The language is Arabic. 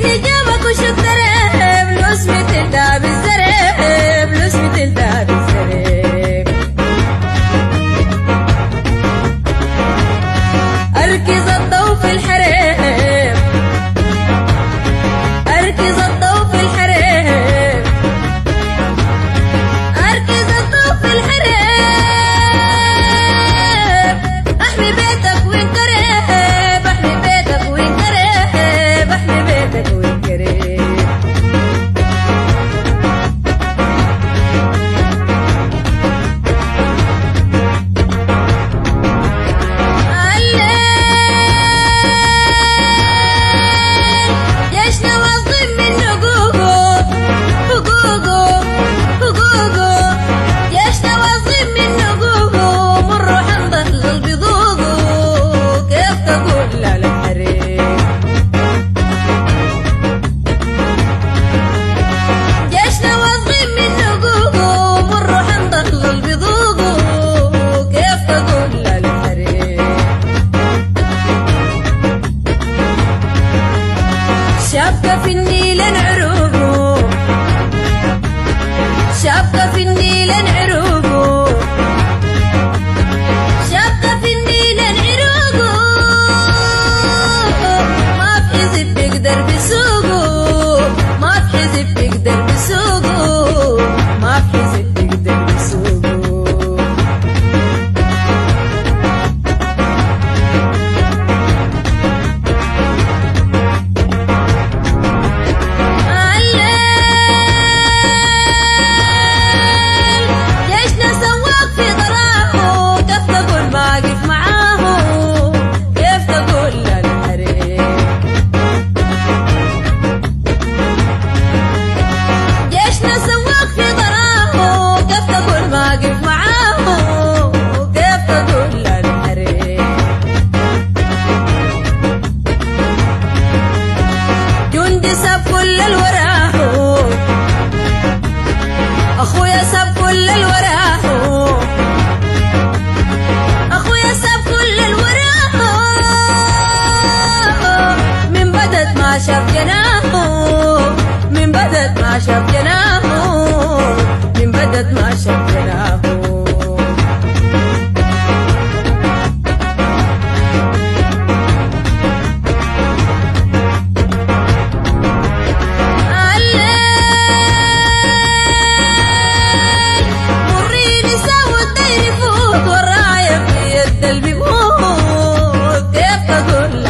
هجابك وشكرا بلوس مثل ده بالزرب بلوس مثل ده بالزرب أركز الضوء في الحريم أركز الضوء في الحريم أركز الضوء في الحريم أحمي بيتك وين قريب أحمي بيتك وين قريب أحمي بيتك وين قريب شابكة في النيل نعروقه شابكة في النيل نعروقه شابكة في النيل نعروقه ما في حزب بيقدر بيسوقه ما في حزب بيقدر بيسوقه ما في حزب بيقدر بيسوقه ساب كل الوراه اخويا ساب كل الوراه اخويا ساب كل الوراه من بدت ما شاف جناحه من بدت ما شاف جناحه من بدت ما شاف جناحه والراية في يد اللي بيموت كيف تقول